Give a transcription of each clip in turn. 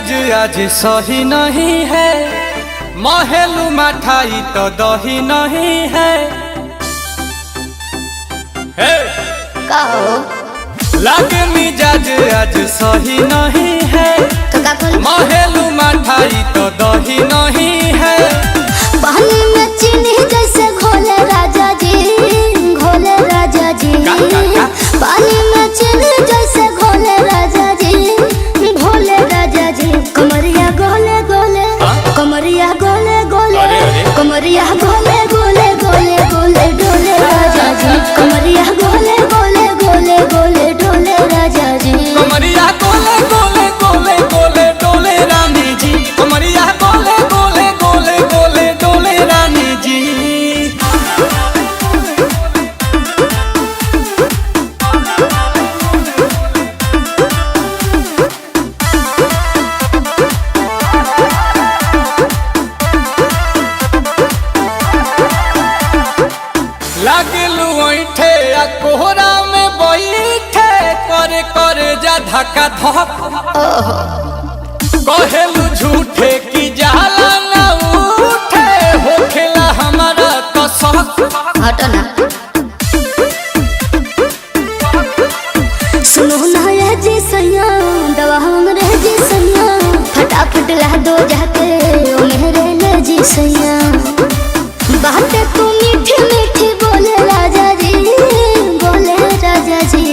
मिजाज आज सही नहीं है, महलू मठाई तो दही नहीं है। लागे मिजाज आज सही नहीं है, महलू मठाई तो दही नहीं है। पानी में चीनी जैसे घोले राजा जी, घोले राजा जी। पानी में चीनी जैसे घोले राजा जी, घोले राजा जी। कमरिया गोले गोले, कमरिया गोले गोले, कमरिया गोले गोले गोले गोले डोले राजा जी। कमरिया गोले गोले गोले गोले डोले राजा जी। कमरिया गोले गोले गोले गोले डोले रानी जी। कमरिया गोले गोले गोले गोले डोले रानी जी। लागलू ऐठे आ कोहरा में बैठे, करे करे जा धक्का धक। कहेलू झूठे की जाला ना उठे, होखेला हमारा तो शक। हटो ना। सुनो ना ये जी सैया, दवा हमरे जी सैया। फटाफट ला दो जाके ओ मेरे ले जी सैया। बातें तू मीठी मीठी बोले राजा जी, बोले राजा जी।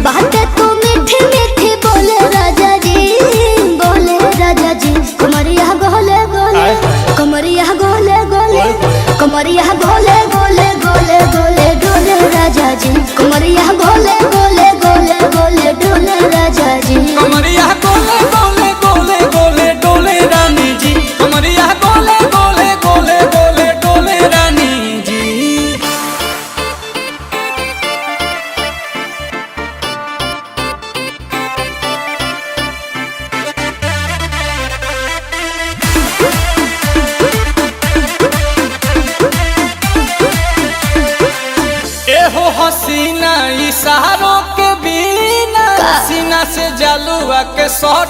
बातें तू मीठी मीठी बोले राजा जी, बोले राजा जी। कमरिया गोले गोले, कमरिया गोले गोले, कमरिया गोले गोले गोले गोले डोले राजा जी। कमरिया गोले गोले गोले गोले डोले राजा जी। कमरिया गोले गोले गोले गोले डोले रानी जी। कमरिया गोले गोले गोले गोले डोले रानी जी। एहो हसीना इशारों के बिना, सीना से जलुआ के शॉट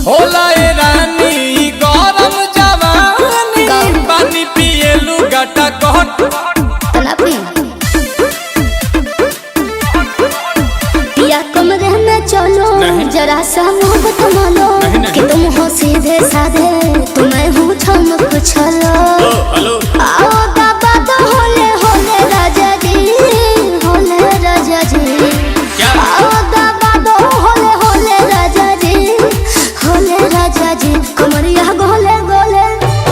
होला ए रानी गरम जवानी। पानी पिए लुगाटा कट पिया कमरे में चलो, जरा सा मोहब्बत मानो कि तुम हो सीधे साधे, तुम्हें हूँ छमक छलो। आओ बाबा तो होले होले राजा जी, होले राजा जी। आओ बाबा तो होले होले राजा जी, होले राजा जी। कमरिया गोले गोले,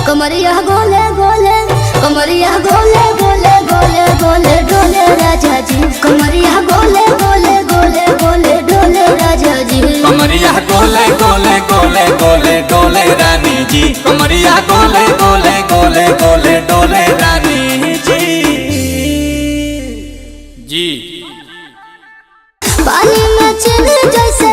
कमरिया गोले गोले, कमरिया गोले गोले गोले गोले डोले राजा जी। कमरिया गोले गोले गोले गोले डोले राजा जी। कमरिया गोले गोले गोले गोले डोले रानी जी। कमरिया गोले गोले गोले गोले डोले रानी जी। पानी में चीनी जैसे